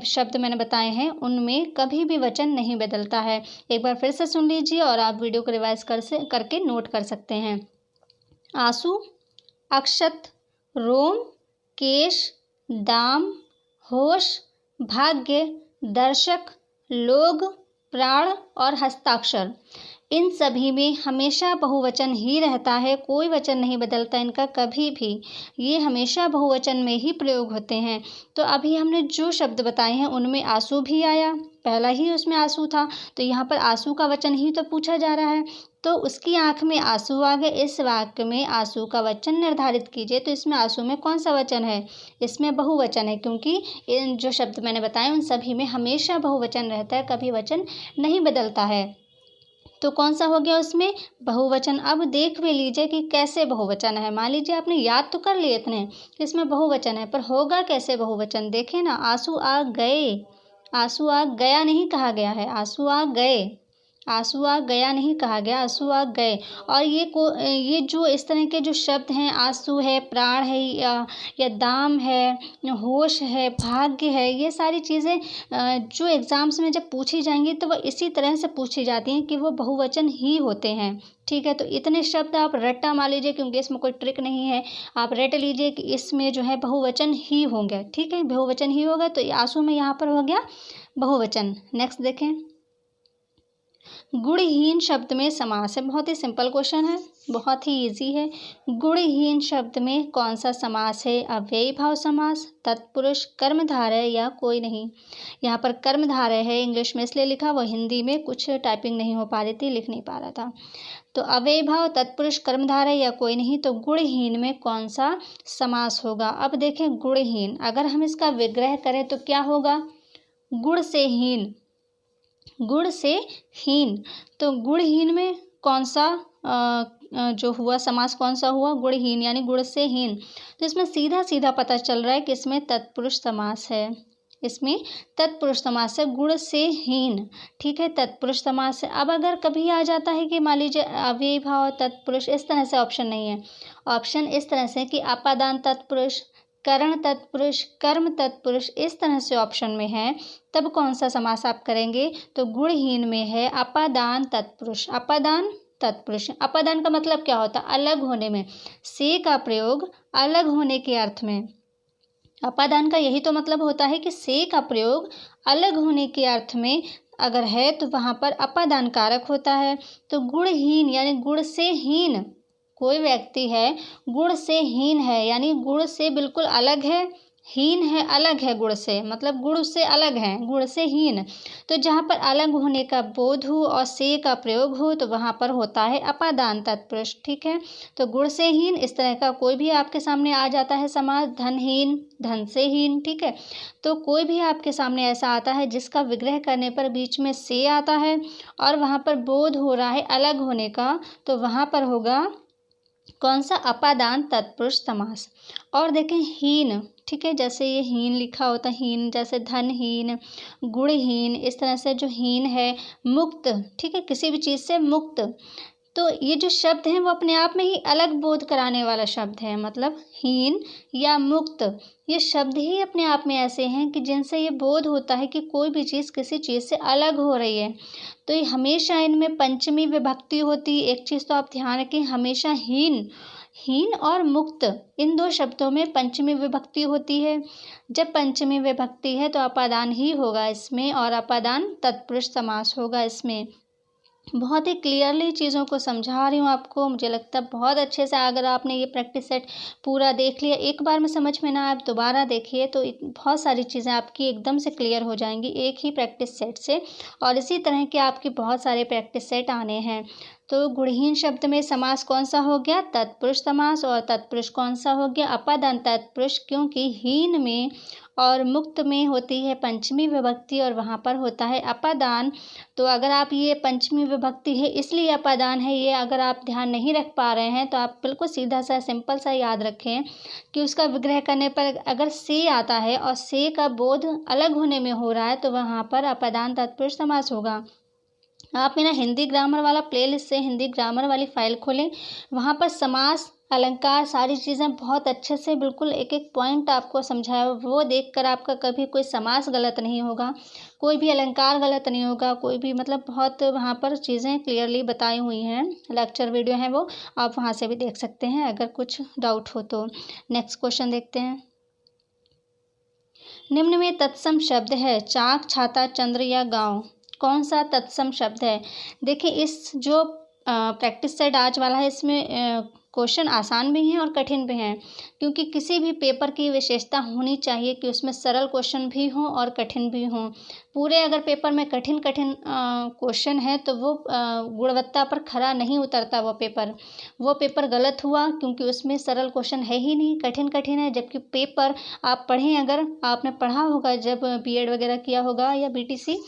शब्द मैंने बताए हैं उनमें कभी भी वचन नहीं बदलता है। एक बार फिर से सुन लीजिए और आप वीडियो को रिवाइज करके नोट कर सकते हैं। आंसू, अक्षत, रोम, केश, दाम, होश, भाग्य, दर्शक, लोग, प्राण और हस्ताक्षर, इन सभी में हमेशा बहुवचन ही रहता है, कोई वचन नहीं बदलता इनका कभी भी, ये हमेशा बहुवचन में ही प्रयोग होते हैं। तो अभी हमने जो शब्द बताए हैं उनमें आंसू भी आया, पहला ही उसमें आंसू था, तो यहाँ पर आंसू का वचन ही तो पूछा जा रहा है। तो उसकी आंख में आंसू आ गए, इस वाक्य में आंसू का वचन निर्धारित कीजिए। तो इसमें आंसू में कौन सा वचन है, इसमें बहुवचन है, क्योंकि इन जो शब्द मैंने बताए उन सभी में हमेशा बहुवचन रहता है, कभी वचन नहीं बदलता है। तो कौन सा हो गया उसमें, बहुवचन। अब देख भी लीजिए कि कैसे बहुवचन है। मान लीजिए आपने याद तो कर लिए इतने कि इसमें बहुवचन है, पर होगा कैसे बहुवचन। देखें ना, आंसू आ गए, आंसू आ गया नहीं कहा गया है, आंसू आ गए, आंसू आ गया नहीं कहा गया, आंसू आ गए। और ये जो इस तरह के जो शब्द हैं, आंसू है, प्राण है, या दाम है, होश है, भाग्य है, ये सारी चीज़ें जो एग्ज़ाम्स में जब पूछी जाएंगी तो वह इसी तरह से पूछी जाती हैं कि वो बहुवचन ही होते हैं। ठीक है, तो इतने शब्द आप रट्टा मार लीजिए, क्योंकि इसमें कोई ट्रिक नहीं है। आप रट लीजिए कि इसमें जो है बहुवचन ही होंगे। ठीक है, बहुवचन ही होगा, तो आंसू में यहाँ पर हो गया बहुवचन। नेक्स्ट देखें, गुणहीन शब्द में समास है। बहुत ही सिंपल क्वेश्चन है, बहुत ही इजी है। गुणहीन शब्द में कौन सा समास है? अव्ययी भाव समास, तत्पुरुष, कर्मधारय या कोई नहीं। यहाँ पर कर्मधारय है, इंग्लिश में इसलिए लिखा, वो हिंदी में कुछ टाइपिंग नहीं हो पा रही थी, लिख नहीं पा रहा था। तो अव्ययी भाव, तत्पुरुष, कर्मधारय या कोई नहीं, तो गुणहीन में कौन सा समास होगा? अब देखें, गुणहीन अगर हम इसका विग्रह करें तो क्या होगा? गुण से हीन, गुण से हीन। तो गुणहीन में कौन सा जो हुआ समास, कौन सा हुआ? गुणहीन, यानी गुण से हीन। तो इसमें सीधा सीधा पता चल रहा है कि इसमें तत्पुरुष समास है, इसमें तत्पुरुष समास है, गुण से हीन। ठीक है, तत्पुरुष समास है। अब अगर कभी आ जाता है कि मान लीजिए अव्ययी भाव तत्पुरुष, इस तरह से ऑप्शन नहीं है। ऑप्शन इस तरह से कि अपादान तत्पुरुष, करण तत्पुरुष, कर्म तत्पुरुष, इस तरह से ऑप्शन में है, तब कौन सा समास आप करेंगे? तो गुणहीन में है अपादान तत्पुरुष। अपादान तत्पुरुष, अपादान का मतलब क्या होता है? अलग होने में, से का प्रयोग अलग होने के अर्थ में। अपादान का यही तो मतलब होता है कि से का प्रयोग अलग होने के अर्थ में अगर है तो वहाँ पर अपादान कारक होता है। तो गुणहीन यानी गुण से हीन, कोई व्यक्ति है गुण से हीन है, यानी गुण से बिल्कुल अलग है, हीन है, अलग है गुण से, मतलब गुण से अलग है, गुण से हीन। तो जहाँ पर अलग होने का बोध हो और से का प्रयोग हो तो वहाँ पर होता है अपादान तत्पुरुष। ठीक है, तो गुण से हीन, इस तरह का कोई भी आपके सामने आ जाता है समास, धनहीन, धन से हीन। ठीक है, तो कोई भी आपके सामने ऐसा आता है जिसका विग्रह करने पर बीच में से आता है और वहाँ पर बोध हो रहा है अलग होने का, तो वहाँ पर होगा कौन सा? अपादान तत्पुरुष समास। और देखें हीन, ठीक है, जैसे ये हीन लिखा होता है, हीन जैसे धनहीन, गुणहीन, इस तरह से जो हीन है, मुक्त, ठीक है, किसी भी चीज़ से मुक्त। तो ये जो शब्द हैं वो अपने आप में ही अलग बोध कराने वाला शब्द है, मतलब हीन या मुक्त, ये शब्द ही अपने आप में ऐसे हैं कि जिनसे ये बोध होता है कि कोई भी चीज़ किसी चीज़ से अलग हो रही है। तो ये हमेशा इनमें पंचमी विभक्ति होती है। एक चीज़ तो आप ध्यान रखें, हमेशा हीन, हीन और मुक्त, इन दो शब्दों में पंचमी विभक्ति होती है। जब पंचमी विभक्ति है तो अपादान ही होगा इसमें, और अपादान तत्पुरुष समास होगा इसमें। बहुत ही क्लियरली चीज़ों को समझा रही हूँ आपको, मुझे लगता है बहुत अच्छे से। अगर आपने ये प्रैक्टिस सेट पूरा देख लिया, एक बार में समझ में ना आए आप दोबारा देखिए, तो बहुत सारी चीज़ें आपकी एकदम से क्लियर हो जाएंगी एक ही प्रैक्टिस सेट से। और इसी तरह के आपके बहुत सारे प्रैक्टिस सेट आने हैं। तो गुणहीन शब्द में समास कौन सा हो गया? तत्पुरुष समास। और तत्पुरुष कौन सा हो गया? अपादान तत्पुरुष, क्योंकि हीन में और मुक्त में होती है पंचमी विभक्ति और वहाँ पर होता है अपादान। तो अगर आप ये पंचमी विभक्ति है इसलिए अपादान है, ये अगर आप ध्यान नहीं रख पा रहे हैं तो आप बिल्कुल सीधा सा सिंपल सा याद रखें कि उसका विग्रह करने पर अगर से आता है और से का बोध अलग होने में हो रहा है तो वहाँ पर अपादान तत्पुरुष समास होगा। आप मेरा हिंदी ग्रामर वाला प्लेलिस्ट से हिंदी ग्रामर वाली फ़ाइल खोलें, वहाँ पर समास, अलंकार, सारी चीज़ें बहुत अच्छे से बिल्कुल एक एक पॉइंट आपको समझाया, वो देखकर आपका कभी कोई समास गलत नहीं होगा, कोई भी अलंकार गलत नहीं होगा, कोई भी मतलब बहुत वहाँ पर चीज़ें क्लियरली बताई हुई हैं। लेक्चर वीडियो है वो, आप वहाँ से भी देख सकते हैं अगर कुछ डाउट हो तो। नेक्स्ट क्वेश्चन देखते हैं। निम्न में तत्सम शब्द है चाक, छाता, चंद्र या गाँव, कौन सा तत्सम शब्द है? देखिए इस जो प्रैक्टिस सेट आज वाला है इसमें क्वेश्चन आसान भी हैं और कठिन भी हैं, क्योंकि किसी भी पेपर की विशेषता होनी चाहिए कि उसमें सरल क्वेश्चन भी हों और कठिन भी हों। पूरे अगर पेपर में कठिन कठिन क्वेश्चन है तो वो गुणवत्ता पर खरा नहीं उतरता वो पेपर गलत हुआ, क्योंकि उसमें सरल क्वेश्चन है ही नहीं, कठिन कठिन है। जबकि पेपर आप पढ़ें, अगर आपने पढ़ा होगा जब बीएड वगैरह किया होगा या बीटीसी,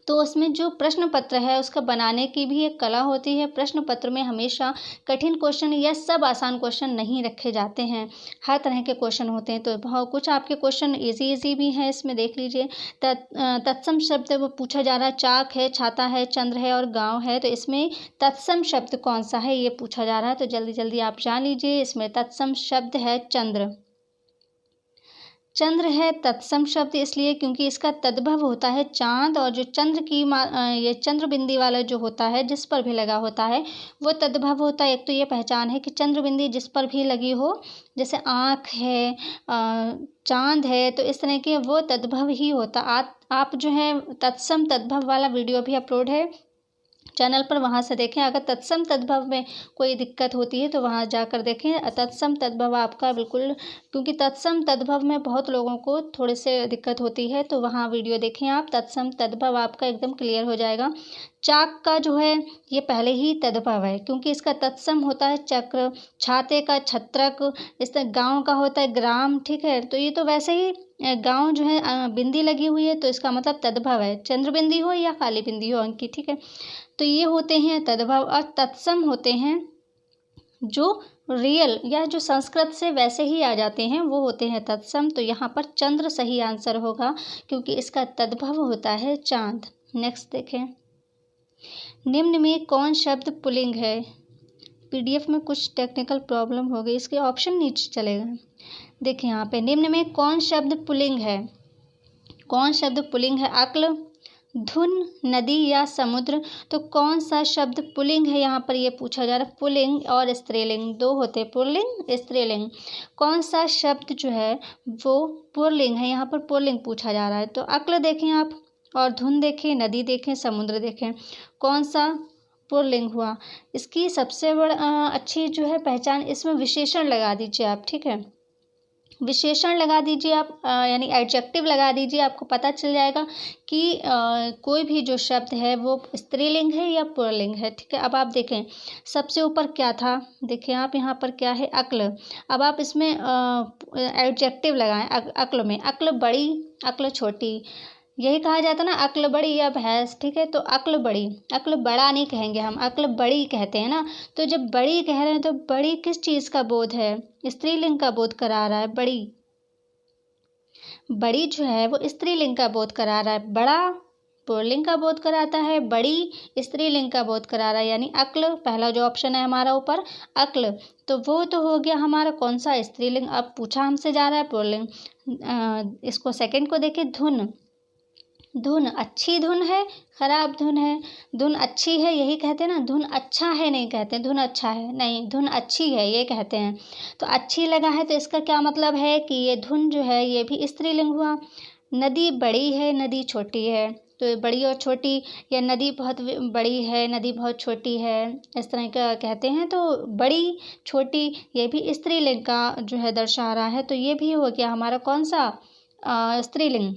तो उसमें जो प्रश्न पत्र है उसका बनाने की भी एक कला होती है। प्रश्न पत्र में हमेशा कठिन क्वेश्चन या सब आसान क्वेश्चन नहीं रखे जाते हैं, हर तरह के क्वेश्चन होते हैं। तो बहुत कुछ आपके क्वेश्चन इजी भी हैं, इसमें देख लीजिए। तत्सम शब्द वो पूछा जा रहा है, चाक है, छाता है, चंद्र है और गांव है। तो इसमें तत्सम शब्द कौन सा है ये पूछा जा रहा है, तो जल्दी जल्दी आप जान लीजिए। इसमें तत्सम शब्द है चंद्र। चंद्र है तत्सम शब्द इसलिए क्योंकि इसका तद्भव होता है चांद, और जो चंद्र की ये चंद्र बिंदी वाला जो होता है जिस पर भी लगा होता है वो तद्भव होता है। एक तो ये पहचान है कि चंद्र बिंदी जिस पर भी लगी हो, जैसे आँख है, चांद है, तो इस तरह के वो तद्भव ही होता। आप जो है तत्सम तद्भव वाला वीडियो भी अपलोड है चैनल पर, वहाँ से देखें। अगर तत्सम तद्भव में कोई दिक्कत होती है तो वहाँ जाकर देखें। तत्सम तद्भव आपका बिल्कुल, क्योंकि तत्सम तद्भव में बहुत लोगों को थोड़े से दिक्कत होती है, तो वहाँ वीडियो देखें आप। तत्सम तद्भव आपका एकदम क्लियर हो जाएगा। चाक का जो है ये पहले ही तद्भव है क्योंकि इसका तत्सम होता है चक्र, छाते का छत्रक, इस तरह गाँव का होता है ग्राम, ठीक है। तो ये तो वैसे ही गाँव जो है बिंदी लगी हुई है तो इसका मतलब तद्भव है, चंद्र बिंदी हो या काली बिंदी हो अंक की, ठीक है। तो ये होते हैं तद्भव, और तत्सम होते हैं जो रियल या जो संस्कृत से वैसे ही आ जाते हैं, वो होते हैं तत्सम। तो यहाँ पर चंद्र सही आंसर होगा क्योंकि इसका तद्भव होता है चांद। नेक्स्ट देखें, निम्न में कौन शब्द पुल्लिंग है। पीडीएफ में कुछ टेक्निकल प्रॉब्लम हो गई, इसके ऑप्शन नीचे चलेगा। देखिए यहाँ पे निम्न में कौन शब्द पुल्लिंग है। कौन शब्द पुल्लिंग है। अक्ल, धुन, नदी या समुद्र। तो कौन सा शब्द पुल्लिंग है यहाँ पर ये पूछा जा रहा है। पुल्लिंग और स्त्रीलिंग दो होते हैं, पुल्लिंग स्त्रीलिंग। कौन सा शब्द जो है वो पुल्लिंग है, यहाँ पर पुल्लिंग पूछा जा रहा है। तो अक्ल देखें आप, और धुन देखें, नदी देखें, समुद्र देखें, कौन सा पुल्लिंग हुआ। इसकी सबसे अच्छी जो है पहचान, इसमें विशेषण लगा दीजिए आप, ठीक है। विशेषण लगा दीजिए आप, यानी एडजेक्टिव लगा दीजिए, आपको पता चल जाएगा कि कोई भी जो शब्द है वो स्त्रीलिंग है या पुल्लिंग है, ठीक है। अब आप देखें सबसे ऊपर क्या था, देखें आप यहाँ पर क्या है, अक्ल। अब आप इसमें एडजेक्टिव लगाएं अक्ल में। अक्ल बड़ी, अक्ल छोटी, यही कहा जाता है ना, अक्ल बड़ी या भैंस, ठीक है। तो अक्ल बड़ी, अक्ल बड़ा नहीं कहेंगे हम, अक्ल बड़ी कहते हैं ना। तो जब बड़ी कह रहे हैं तो बड़ी किस चीज़ का बोध है, स्त्रीलिंग का बोध करा रहा है। बड़ी, बड़ी जो है वो स्त्रीलिंग का बोध करा रहा है, बड़ा पुल्लिंग का बोध कराता है, बड़ी स्त्रीलिंग का बोध करा रहा है, यानी अक्ल पहला जो ऑप्शन है हमारा ऊपर अक्ल। तो वो तो हो गया हमारा कौन सा, स्त्रीलिंग। अब पूछा हमसे जा रहा है पुल्लिंग। इसको सेकंड को देखिए, धुन। धुन अच्छी धुन है, खराब धुन है। धुन अच्छी है यही कहते हैं ना, धुन अच्छा है नहीं कहते, धुन अच्छा है नहीं, धुन अच्छी है ये कहते हैं। तो अच्छी लगा है तो इसका क्या मतलब है कि ये धुन जो है ये भी स्त्रीलिंग हुआ। नदी बड़ी है, नदी छोटी है, तो बड़ी और छोटी, या नदी बहुत बड़ी है, नदी बहुत छोटी है, इस तरह का कहते हैं। तो बड़ी छोटी ये भी स्त्रीलिंग का जो है दर्शा रहा है, तो ये भी हो गया हमारा कौन सा, स्त्रीलिंग।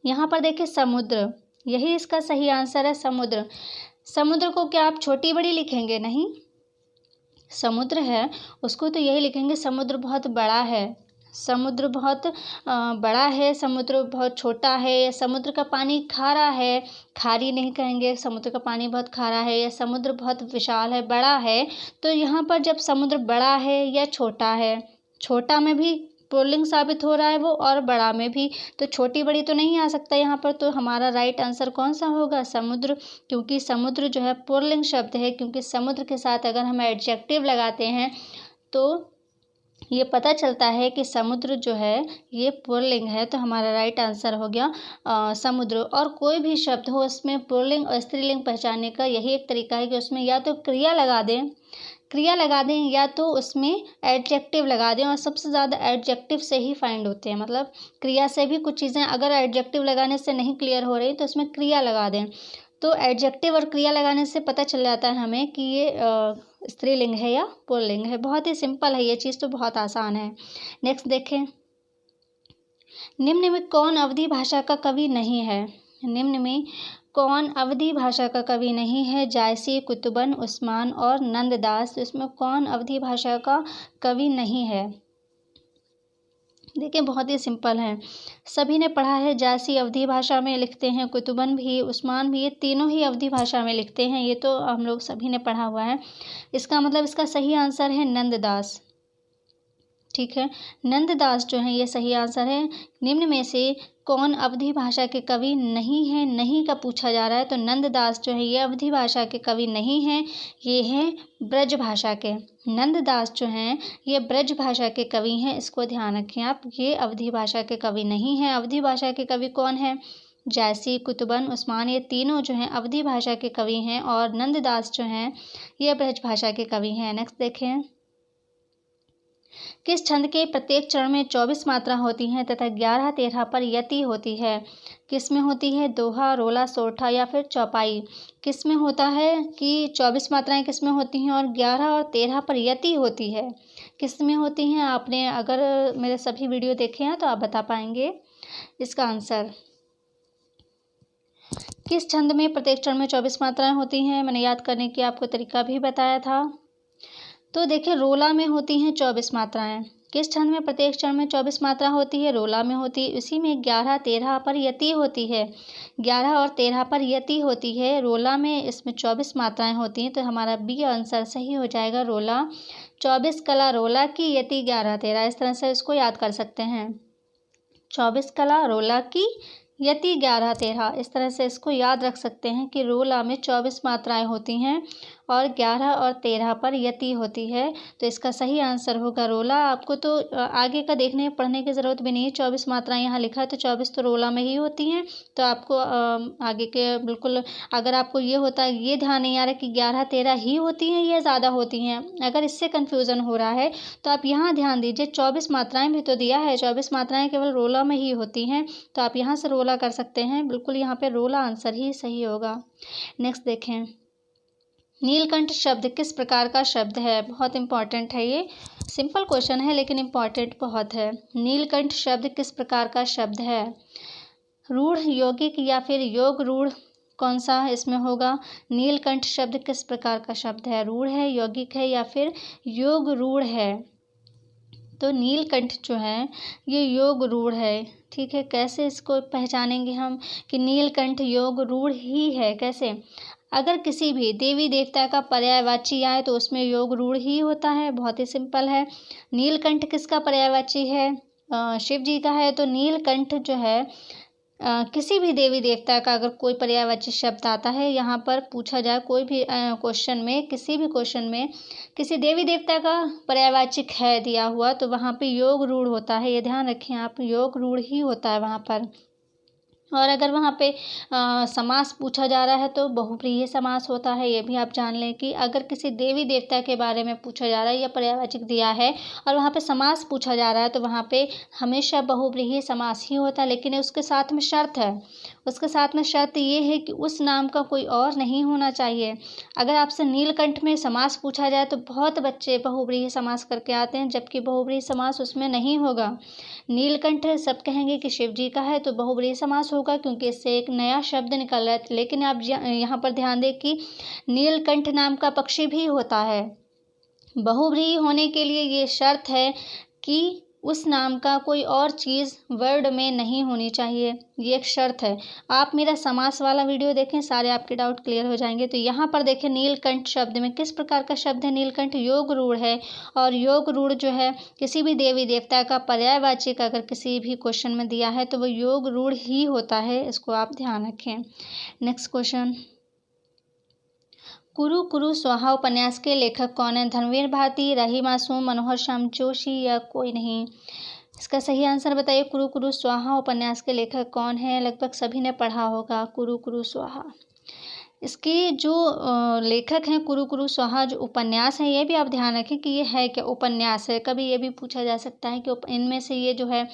यहाँ पर देखिए समुद्र, यही इसका सही आंसर है, समुद्र। समुद्र को क्या आप छोटी बड़ी लिखेंगे, नहीं। समुद्र है उसको तो यही लिखेंगे, समुद्र बहुत बड़ा है, समुद्र बहुत बड़ा है, समुद्र बहुत छोटा है, समुद्र का पानी खारा है, खारी नहीं कहेंगे, समुद्र का पानी बहुत खारा है, या समुद्र बहुत विशाल है, बड़ा है। तो यहाँ पर जब समुद्र बड़ा है या छोटा है, छोटा में भी पुल्लिंग साबित हो रहा है वो, और बड़ा में भी, तो छोटी बड़ी तो नहीं आ सकता यहाँ पर। तो हमारा राइट आंसर कौन सा होगा, समुद्र, क्योंकि समुद्र जो है पुल्लिंग शब्द है, क्योंकि समुद्र के साथ अगर हम एडजेक्टिव लगाते हैं तो ये पता चलता है कि समुद्र जो है ये पुल्लिंग है। तो हमारा राइट आंसर हो गया समुद्र। और कोई भी शब्द हो उसमें पुल्लिंग और स्त्रीलिंग पहचानने का यही एक तरीका है कि उसमें या तो क्रिया लगा दें, या तो उसमें एडजेक्टिव लगा दें, और सबसे ज़्यादा एडजेक्टिव से ही फाइंड होते हैं। मतलब क्रिया से भी कुछ चीज़ें अगर एडजेक्टिव लगाने से नहीं क्लियर हो रही तो उसमें क्रिया लगा दें। तो एडजेक्टिव और क्रिया लगाने से पता चल जाता है हमें कि ये स्त्रीलिंग है या पुल्लिंग है। बहुत ही सिंपल है ये चीज़, तो बहुत आसान है। नेक्स्ट देखें, निम्न में कौन अवधी भाषा का कवि नहीं है। निम्न में कौन अवधी भाषा का कवि नहीं है। जायसी, कुतुबन, उस्मान और नंददास। तो इसमें कौन अवधी भाषा का कवि नहीं है, देखिए बहुत ही सिंपल है, सभी ने पढ़ा है। जायसी अवधी भाषा में लिखते हैं, कुतुबन भी, उस्मान भी, ये तीनों ही अवधी भाषा में लिखते हैं। ये तो हम लोग सभी ने पढ़ा हुआ है। इसका मतलब इसका सही आंसर है नंददास। ठीक है, नंददास जो है ये सही आंसर है। निम्न में से कौन अवधी भाषा के कवि नहीं है? नहीं का पूछा जा रहा है, तो नंददास जो है ये अवधी भाषा के कवि नहीं हैं, ये हैं ब्रज भाषा के। नंददास जो हैं ये ब्रज भाषा के कवि हैं, इसको ध्यान रखें आप। ये अवधी भाषा के कवि नहीं हैं। अवधी भाषा के कवि कौन है? जायसी, कुतुबन, उस्मान, ये तीनों जो हैं अवधी भाषा के कवि हैं, और नंददास जो हैं ये ब्रज भाषा के कवि हैं। नेक्स्ट देखें, किस छंद के प्रत्येक चरण में 24 मात्रा होती हैं तथा 11-13 पर यति होती है? किस में होती है? दोहा, रोला, सोरठा या फिर चौपाई? किस में होता है कि 24 मात्राएं किस में होती हैं और 11 और 13 पर यति होती है? किस में होती हैं? आपने अगर मेरे सभी वीडियो देखे हैं तो आप बता पाएंगे इसका आंसर। किस छंद में प्रत्येक चरण में 24 मात्राएं होती हैं? मैंने याद करने की आपको तरीका भी बताया था। तो देखिए रोला में होती हैं 24 मात्राएं। किस छंद में प्रत्येक चरण में 24 मात्रा होती है? रोला में होती है। इसी में 11-13 पर यति होती है। 11 और 13 पर यति होती है। रोला में इसमें 24 मात्राएं होती हैं, तो हमारा बी आंसर सही हो जाएगा, रोला। 24 कला रोला की, यति 11-13, इस तरह से इसको याद कर सकते हैं। 24 कला रोला की, यति 11-13, इस तरह से इसको याद रख सकते हैं कि रोला में 24 मात्राएं होती हैं और 11 और 13 पर यति होती है, तो इसका सही आंसर होगा रोला। आपको तो आगे का देखने पढ़ने की ज़रूरत भी नहीं है, 24 मात्राएं यहाँ लिखा है तो 24 तो रोला में ही होती हैं। तो आपको आगे के बिल्कुल, अगर आपको ये होता है, ये ध्यान नहीं आ रहा कि 11-13 ही होती हैं या ज़्यादा होती हैं, अगर इससे कन्फ्यूज़न हो रहा है तो आप यहाँ ध्यान दीजिए, 24 मात्राएँ भी तो दिया है, 24 मात्राएँ केवल रोला में ही होती हैं, तो आप यहाँ से रोला कर सकते हैं। बिल्कुल यहाँ पे रोला आंसर ही सही होगा। नेक्स्ट देखें, नीलकंठ शब्द किस प्रकार का शब्द है? बहुत इंपॉर्टेंट है, ये सिंपल क्वेश्चन है लेकिन इम्पॉर्टेंट बहुत है। नीलकंठ शब्द किस प्रकार का शब्द है? रूढ़, यौगिक या फिर योग रूढ़, कौन सा इसमें होगा? नीलकंठ शब्द किस प्रकार का शब्द है? रूढ़ है, यौगिक है या फिर योग रूढ़ है? तो नीलकंठ जो है ये योग रूढ़ है। ठीक है, कैसे इसको पहचानेंगे हम कि नीलकंठ योग रूढ़ ही है? कैसे? अगर किसी भी देवी देवता का पर्यायवाची आए तो उसमें योग रूढ़ ही होता है। बहुत ही सिंपल है। नीलकंठ किसका पर्यायवाची है? शिव जी का है, तो नीलकंठ जो है किसी भी देवी देवता का अगर कोई पर्यायवाची शब्द आता है, यहाँ पर पूछा जाए कोई भी क्वेश्चन में, किसी भी क्वेश्चन में किसी देवी देवता का पर्यायवाचिक है दिया हुआ, तो वहाँ पे योग रूढ़ होता है। ये ध्यान रखें आप, योग रूढ़ ही होता है वहाँ पर। और अगर वहाँ पे समास पूछा जा रहा है तो बहुव्रीहि समास होता है। ये भी आप जान लें कि अगर किसी देवी देवता के बारे में पूछा जा रहा है या पर्यायवाचक दिया है और वहाँ पे समास पूछा जा रहा है तो वहाँ पे हमेशा बहुव्रीहि समास ही होता है। लेकिन उसके साथ में शर्त है, उसके साथ में शर्त ये है कि उस नाम का कोई और नहीं होना चाहिए। अगर आपसे नीलकंठ में समास पूछा जाए तो बहुत बच्चे बहुव्रीहि समास करके आते हैं, जबकि बहुव्रीहि समास उसमें नहीं होगा। नीलकंठ सब कहेंगे कि शिव जी का है तो बहुव्रीहि समास होगा, क्योंकि इससे एक नया शब्द निकल रहा है। लेकिन आप यहाँ पर ध्यान दें कि नीलकंठ नाम का पक्षी भी होता है। बहुव्रीहि होने के लिए ये शर्त है कि उस नाम का कोई और चीज़ वर्ड में नहीं होनी चाहिए, ये एक शर्त है। आप मेरा समास वाला वीडियो देखें, सारे आपके डाउट क्लियर हो जाएंगे। तो यहाँ पर देखें नीलकंठ शब्द में किस प्रकार का शब्द है? नीलकंठ योग रूढ़ है, और योग रूढ़ जो है किसी भी देवी देवता का पर्यायवाचक अगर किसी भी क्वेश्चन में दिया है तो वो योग रूढ़ ही होता है, इसको आप ध्यान रखें। नेक्स्ट क्वेश्चन, कुरु कुरु स्वाहा उपन्यास के लेखक कौन है? धर्मवीर भारती, राही मासूम, मनोहर श्याम जोशी या कोई नहीं? इसका सही आंसर बताइए। कुरु कुरु स्वाहा उपन्यास के लेखक कौन है? लगभग सभी ने पढ़ा होगा कुरु कुरु स्वाहा। इसके जो लेखक हैं कुरु कुरु स्वाहा, जो उपन्यास है, ये भी आप ध्यान रखें कि ये है क्या, उपन्यास है। कभी ये भी पूछा जा सकता है कि इनमें से ये जो है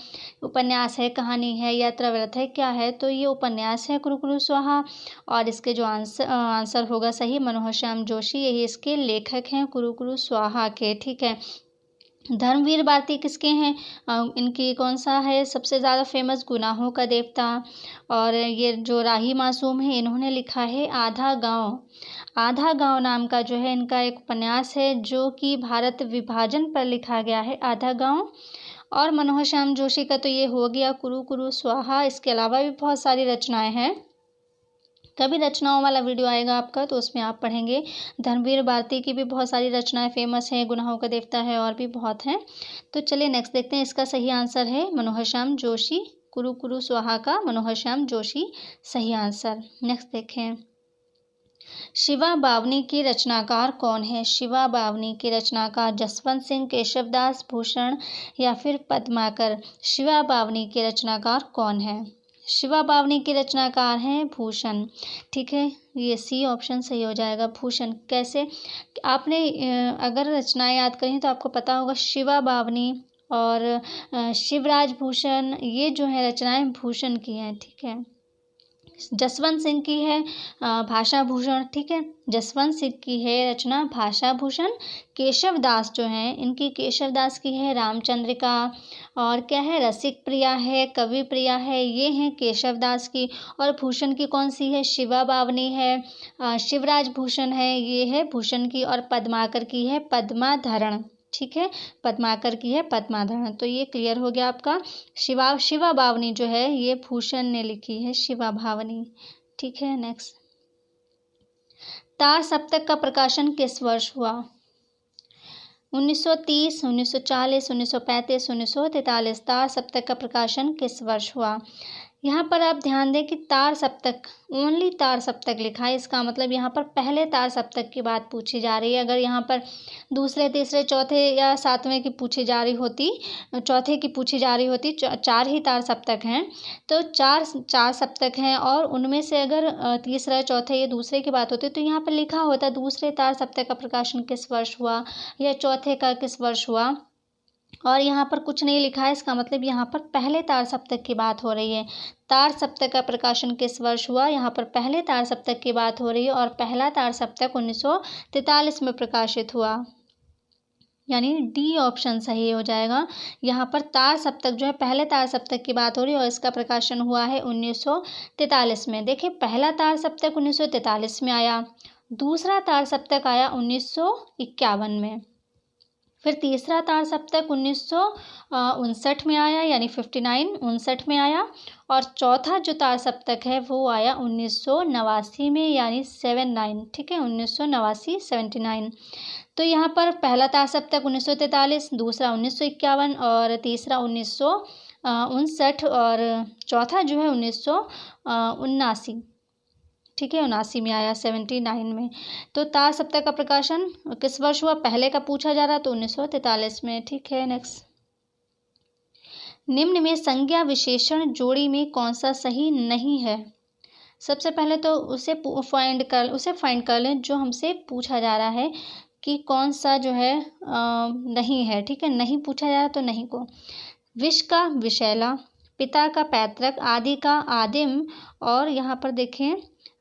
उपन्यास है, कहानी है, यात्रा व्रत है, क्या है? तो ये उपन्यास है कुरु कुरु स्वाहा, और इसके जो आंसर होगा सही मनोहर श्याम जोशी, यही इसके लेखक हैं कुरु कुरु स्वाहा के। ठीक है, धर्मवीर भारती किसके हैं? इनकी कौन सा है सबसे ज़्यादा फेमस? गुनाहों का देवता। और ये जो राही मासूम है इन्होंने लिखा है आधा गांव। आधा गांव नाम का जो है इनका एक उपन्यास है जो कि भारत विभाजन पर लिखा गया है, आधा गांव। और मनोहर श्याम जोशी का तो ये हो गया कुरु कुरु स्वाहा। इसके अलावा भी बहुत सारी रचनाएं हैं, कभी रचनाओं वाला वीडियो आएगा आपका तो उसमें आप पढ़ेंगे। धर्मवीर भारती की भी बहुत सारी रचनाएं फेमस हैं, गुनाहों का देवता है और भी बहुत हैं। तो चलिए नेक्स्ट देखते हैं। इसका सही आंसर है मनोहर श्याम जोशी, कुरु कुरु स्वाहा का मनोहर श्याम जोशी सही आंसर। नेक्स्ट देखें, शिवा बावनी की रचनाकार कौन है? शिवा बावनी के रचनाकार जसवंत सिंह, केशवदास, भूषण या फिर पद्माकर। शिवा बावनी के रचनाकार कौन है? शिवा बावनी के रचनाकार हैं भूषण। ठीक है, ये सी ऑप्शन सही हो जाएगा, भूषण। कैसे? आपने अगर रचनाएं याद करें तो आपको पता होगा शिवा बावनी और शिवराज भूषण, ये जो है रचनाएं भूषण की हैं। ठीक है, जसवंत सिंह की है भाषा भूषण। ठीक है, जसवंत सिंह की है रचना भाषा भूषण। केशवदास जो हैं, इनकी केशवदास की है रामचंद्रिका। और क्या है, रसिक प्रिया है, कवि प्रिया है, ये हैं केशवदास की। और भूषण की कौन सी है? शिवा बावनी है। शिवराज भूषण है, ये है भूषण की। और पद्माकर की है पद्माधरण। ठीक है, पद्माकर की है पद्माधरण। तो ये क्लियर हो गया आपका। शिवा बावनी जो है ये भूषण ने लिखी है, शिवा बावनी। ठीक है, नेक्स्ट, तार सप्तक का प्रकाशन किस वर्ष हुआ? 1930, 1940, 1935, 1943। तार सप्तक का प्रकाशन किस वर्ष हुआ? यहाँ पर आप ध्यान दें कि तार सप्तक, ओनली तार सप्तक लिखा है, इसका मतलब यहाँ पर पहले तार सप्तक की बात पूछी जा रही है। अगर यहाँ पर दूसरे, तीसरे, चौथे या सातवें की पूछी जा रही होती, चौथे की पूछी जा रही होती, चार ही तार सप्तक हैं, तो चार सप्तक हैं और उनमें से अगर तीसरा, चौथे ये दूसरे की बात होती तो यहाँ पर लिखा होता दूसरे तार सप्तक का प्रकाशन किस वर्ष हुआ या चौथे का किस वर्ष हुआ। और यहाँ पर कुछ नहीं लिखा है, इसका मतलब यहाँ पर पहले तार सप्तक की बात हो रही है। तार सप्तक का प्रकाशन किस वर्ष हुआ? यहाँ पर पहले तार सप्तक की बात हो रही है और पहला तार सप्तक 1943 में प्रकाशित हुआ, यानी डी ऑप्शन सही हो जाएगा। यहाँ पर तार सप्तक जो है, पहले तार सप्तक की बात हो रही है और इसका प्रकाशन हुआ है 1943 में। देखिए, पहला तार सप्तक 1943 में आया, दूसरा तार सप्तक आया 1951 में, फिर तीसरा तार सप्तक 1959 में आया, यानी 59 में आया। और चौथा जो तार सप्तक है वो आया 1989 में, यानी 79। ठीक है, 1989, 79। तो यहाँ पर पहला तार सप्तक 1943, दूसरा 1951 और तीसरा 1959 और चौथा जो है 1979। ठीक है, 79 में आया, 79 में। तो तार सप्तक का प्रकाशन किस वर्ष हुआ? पहले का पूछा जा रहा तो 1943 में। ठीक है, नेक्स्ट, निम्न में संज्ञा विशेषण जोड़ी में कौन सा सही नहीं है? सबसे पहले तो उसे फाइंड कर लें जो हमसे पूछा जा रहा है कि कौन सा जो है नहीं है। ठीक है, नहीं पूछा जा रहा तो नहीं को। विष का विषैला, पिता का पैतृक, आदि का आदिम और यहाँ पर देखें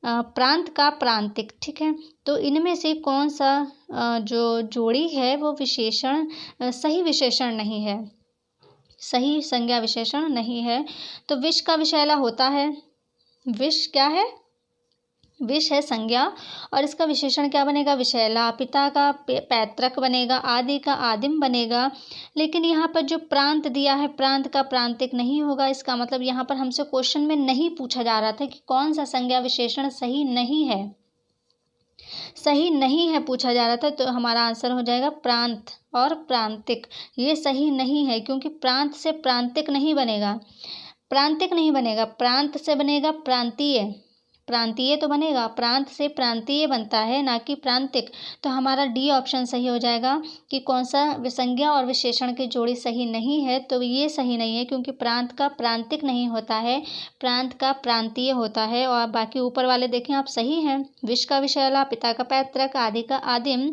प्रांत का प्रांतिक। ठीक है, तो इनमें से कौन सा जो जोड़ी है वो विशेषण सही विशेषण नहीं है, सही संज्ञा विशेषण नहीं है। तो विष का विषैला होता है, विष क्या है? विष है संज्ञा और इसका विशेषण क्या बनेगा? विषैला। पिता का पैतृक बनेगा, आदि का आदिम बनेगा। लेकिन यहाँ पर जो प्रांत दिया है, प्रांत का प्रांतिक नहीं होगा। इसका मतलब यहाँ पर हमसे क्वेश्चन में नहीं पूछा जा रहा था कि कौन सा संज्ञा विशेषण सही नहीं है, सही नहीं है पूछा जा रहा था। तो हमारा आंसर हो जाएगा प्रांत और प्रांतिक। ये सही नहीं है क्योंकि प्रांत से प्रांतिक नहीं बनेगा, प्रांतिक नहीं बनेगा, प्रांत से बनेगा प्रांतीय। प्रांतीय तो बनेगा, प्रांत से प्रांतीय बनता है, ना कि प्रांतिक। तो हमारा डी ऑप्शन सही हो जाएगा कि कौन सा संज्ञा और विशेषण की जोड़ी सही नहीं है। तो ये सही नहीं है क्योंकि प्रांत का प्रांतिक नहीं होता है, प्रांत का प्रांतीय होता है। और बाकी ऊपर वाले देखें आप सही हैं, विष का विषैला, पिता का पैतृक, आदि का आदिम,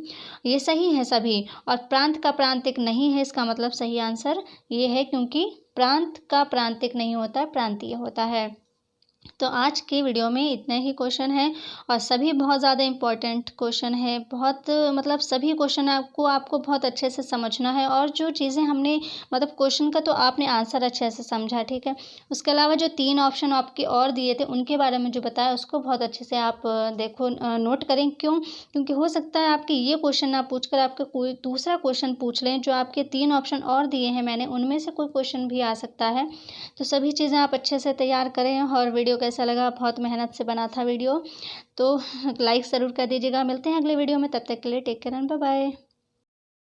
ये सही है सभी। और प्रांत का प्रांतिक नहीं है, इसका मतलब सही आंसर ये है क्योंकि प्रांत का प्रांतिक नहीं होता, प्रांतीय होता है। तो आज के वीडियो में इतने ही क्वेश्चन हैं और सभी बहुत ज़्यादा इम्पोर्टेंट क्वेश्चन है। बहुत मतलब सभी क्वेश्चन आपको बहुत अच्छे से समझना है और जो चीज़ें हमने मतलब क्वेश्चन का तो आपने आंसर अच्छे से समझा, ठीक है। उसके अलावा जो 3 ऑप्शन आपके और दिए थे उनके बारे में जो बताया उसको बहुत अच्छे से आप देखो, नोट करें। क्यों? क्योंकि हो सकता है आपके ये क्वेश्चन ना पूछ कर आपका कोई दूसरा क्वेश्चन पूछ लें। जो आपके 3 ऑप्शन और दिए हैं मैंने, उनमें से कोई क्वेश्चन भी आ सकता है। तो सभी चीज़ें आप अच्छे से तैयार करें। और वीडियो कैसा लगा? बहुत मेहनत से बना था वीडियो, तो लाइक ज़रूर कर दीजिएगा। मिलते हैं अगले वीडियो में, तब तक के लिए take care and bye bye.